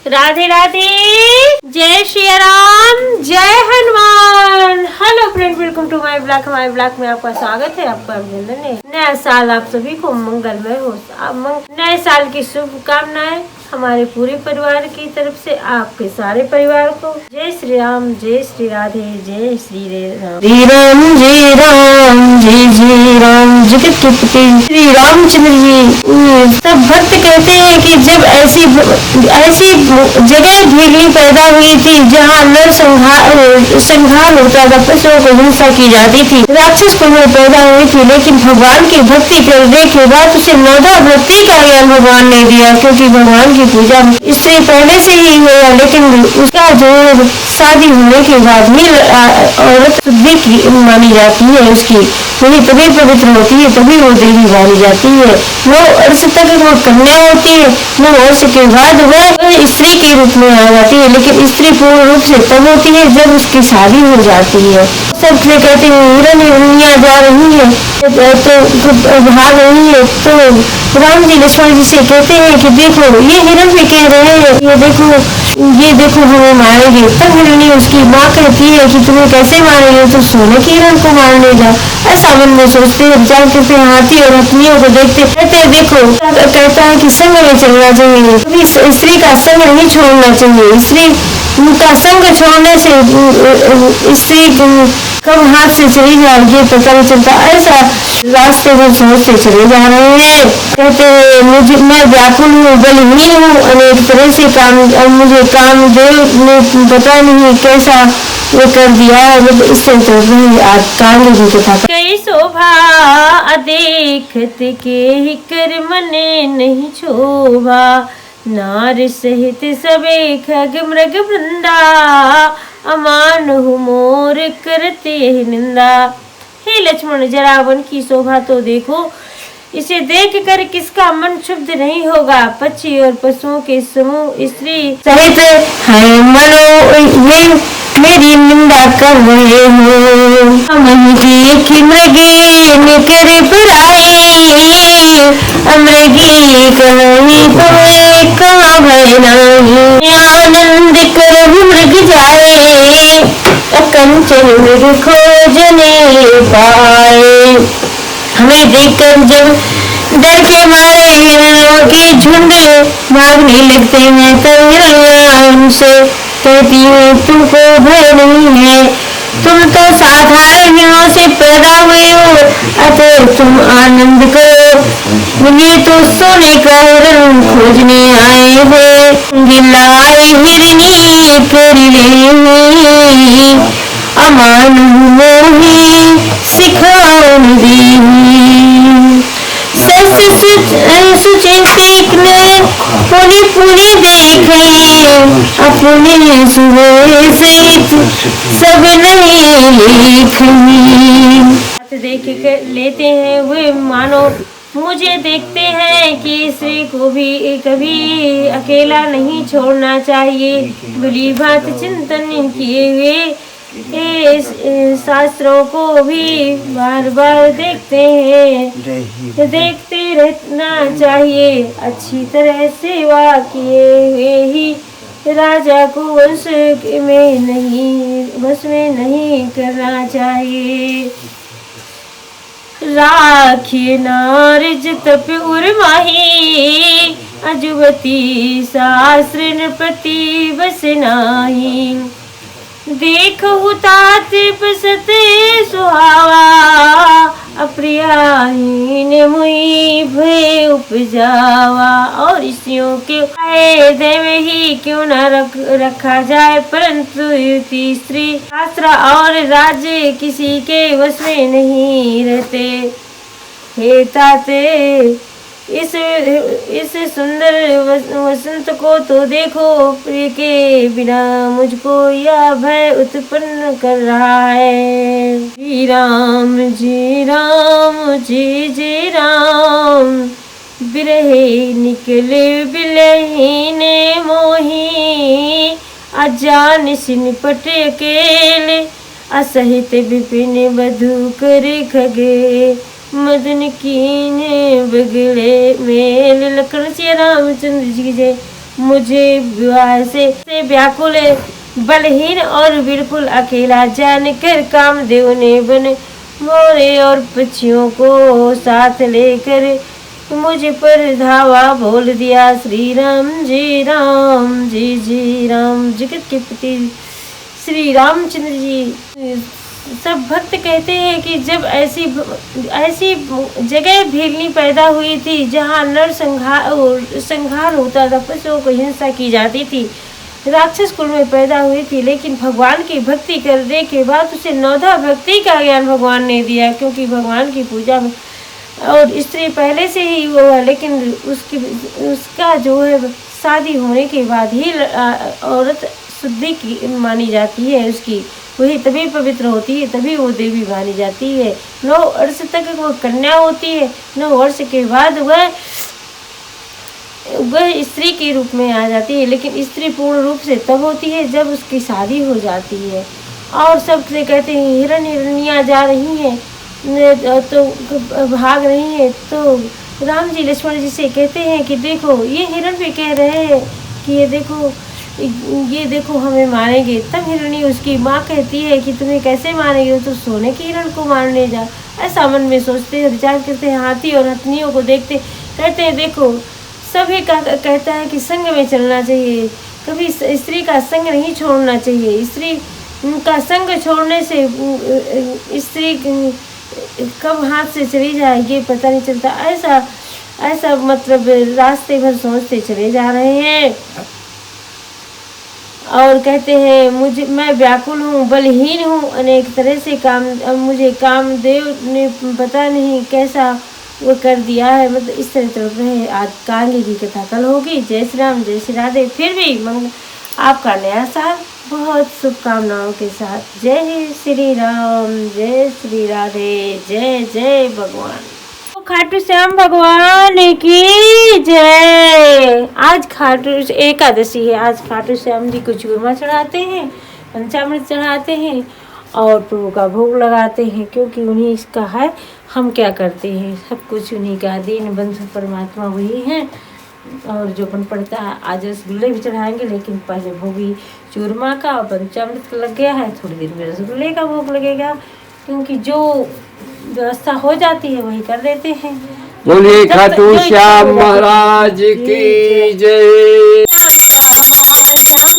राधे राधे, जय श्री राम, जय Hanuman. Hello friend, welcome to my blog. हमारे ब्लॉग में आपका स्वागत है, आपका अभिनंदन है। नया साल आप सभी को मंगलमय हो। नए साल की शुभकामनाएं हमारे पूरे परिवार की तरफ से आपके सारे परिवार को। जय श्री राम, जय श्री राधे, जय श्री राम। श्री राम जय राम, जय जय राम। जगत के पति श्री रामचंद्र जी। सब भक्त कहते हैं कि जब ऐसी जगह भीड़नी पैदा हुई थी जहाँ नर संहार होता था, पशुओं को हिंसा की जाती थी, राक्षस कुल में पैदा हुई थी, लेकिन भगवान की भक्ति करने के बाद उसे नौधा भक्ति का ज्ञान भगवान ने दिया, क्योंकि भगवान की पूजा इससे पहले से ही हुआ, लेकिन उसका जो शादी होने के बाद ही औरत शुद्धि की मानी जाती है। उसकी वही तभी पवित्र होती है, तभी वो देवी मानी जाती है। वो अर्श तक वो कन्या होती है, वो वर्ष के बाद वह स्त्री के रूप में आ जाती है, लेकिन स्त्री पूर्ण रूप से तब होती है जब उसकी शादी हो जाती है। सब कहते हैं हिरण जा रही है तो भाग रही है, तो राम जी लक्ष्मण जी से कहते हैं कि देखो ये हिरण भी कह रहे हैं, ये देखो हमें मारेंगे। तब हिरणी उसकी माँ कहती है कि तुम्हें कैसे मारेंगे, तो सोने की हिरण को मारने जा। ऐसा मन में सोचते हैं, विचार करते हैं, हाथी और हथनियों को देखते कहते हैं देखो, कहता है कि संग में चलना चाहिए, कभी स्त्री का संग नहीं छोड़ना चाहिए। स्त्री का संग छोड़ने से स्त्री कब हाथ से चली जाएगी पता नहीं चलता। ऐसा रास्ते में सोचते चले जा रहे हैं। कहते मैं व्याकुल हूँ, बलहीन हूँ, अनेक तरह से मुझे कामदेव ने पता नहीं कैसा वो कर दिया है। इससे तो काली जी कथा कई शोभा अदेखत के ही कर मने नहीं शोभा, नार सहित सबे खग मृग वृंदा, अमान मोर करते निंदा। हे लक्ष्मण, जरावन की शोभा तो देखो, इसे देखकर किसका मन क्षुब्ध नहीं होगा। पक्षी और पशुओं के समूह स्त्री सहित है मनो ये मेरी निंदा कर रहे हो। मृगी मृगी निकर पराए, मृगी कहीं तुम्हें कहाँ भय नहीं। आनंद कर मृग जाए, कंचन मृग खोजने पाए। हमें देखकर जब डर के मारे हिरणों के झुंड भागने लगते हैं, तब हिरणियां उनसे कहती है तुमको भय नहीं है, तुम तो साधारण हिरणों से पैदा हुए हो, अतः तुम आनंद करो। ये तो सोने का हिरण खोजने आए हैं, गिलाए हिरनी करी, अमान मोही सिखाऊं दी। सुचिंतिक ने पूरी देखे, अपने सुबह सहित सब नहीं लिखी। देख लेते हैं वे मानो मुझे देखते हैं कि स्त्री को भी कभी अकेला नहीं छोड़ना चाहिए। भली बात चिंतन किए हुए शास्त्रों को भी बार बार देखते हैं, देखते रहना चाहिए। अच्छी तरह सेवा किए हुए ही राजा को वश में नहीं करना चाहिए। राखिए नारज तप उर्माही, अजुबती शास्त्र नृपति बस नाही। देखहु तात बसते सुहावा, अप्रियाहीन मुई भय उपजावा। और स्त्रियों के फायदे में ही क्यों न रखा जाए, परंतु युति स्त्री शास्त्र और राज्य किसी के वश में नहीं रहते। हे ताते, इस सुंदर वसंत को तो देखो, प्रिय के बिना मुझको यह भय उत्पन्न कर रहा है। श्री राम जय जय राम, बिरहे निकले बिलहीने मोही, अजान सिन पट अकेले, असहित विपिन बधु कर खगे, मदन कीने बगड़े मेल। लखन श्री रामचंद्र जी की जय। मुझे विवाह से व्याकुल बलहीन और बिल्कुल अकेला जानकर कामदेव ने बने मोरे और पक्षियों को साथ लेकर मुझ पर धावा बोल दिया। श्री राम जी राम जगत के पति श्री रामचंद्र जी। सब भक्त कहते हैं कि जब ऐसी जगह भीलनी पैदा हुई थी जहाँ नर संहार होता था, पशुओं को हिंसा की जाती थी, राक्षस कुल में पैदा हुई थी, लेकिन भगवान की भक्ति करने के बाद उसे नौधा भक्ति का ज्ञान भगवान ने दिया, क्योंकि भगवान की पूजा में और स्त्री पहले से ही वो है, लेकिन उसका जो है शादी होने के बाद ही औरत शुद्धि की मानी जाती है, उसकी वही तभी पवित्र होती है, तभी वो देवी मानी जाती है। 9 वर्ष तक वो कन्या होती है, 9 वर्ष के बाद वह स्त्री के रूप में आ जाती है, लेकिन स्त्री पूर्ण रूप से तब होती है जब उसकी शादी हो जाती है। और सब से कहते हैं हिरनियाँ जा रही हैं तो भाग रही है, तो राम जी लक्ष्मण जी से कहते हैं कि देखो ये हिरण भी कह रहे हैं कि ये देखो हमें मारेंगे। तब हिरणी उसकी माँ कहती है कि तुम्हें कैसे मारेंगे, तो सोने के हिरण को मारने जा। ऐसा मन में सोचते हैं, विचार करते हैं। हाथी और हथनियों को देखते कहते हैं देखो सभी का कहता है कि संग में चलना चाहिए, कभी स्त्री का संग नहीं छोड़ना चाहिए। स्त्री का संग छोड़ने से स्त्री कब हाथ से चली जाए ये पता नहीं चलता। ऐसा मतलब रास्ते भर सोचते चले जा रहे हैं और कहते हैं मैं व्याकुल हूँ, बलहीन हूँ, अनेक तरह से मुझे कामदेव ने पता नहीं कैसा वो कर दिया है। मतलब इस तरह चल रहे हैं। आज कांगे की कथा कल होगी। जय श्री राम, जय श्री राधे। फिर भी आपका नया साल बहुत शुभकामनाओं के साथ। जय श्री राम, जय श्री राधे, जय जय भगवान। खाटू श्याम भगवान की जय। आज खाटू एकादशी है। आज खाटू श्याम जी को चूरमा चढ़ाते हैं, पंचामृत चढ़ाते हैं और प्रभु का भोग लगाते हैं, क्योंकि उन्हीं इसका है। हम क्या करते हैं, सब कुछ उन्हीं का। दीन बंधु परमात्मा वही हैं। और जो बन पड़ता है आज रसगुल्ले भी चढ़ाएंगे, लेकिन पहले भोगी चूरमा का और पंचामृत लग गया है, थोड़ी देर में रसगुल्ले का भोग लगेगा, क्योंकि जो व्यवस्था हो जाती है वही कर देते हैं। बोलिए खाटू श्याम महाराज की जय। श्याम श्याम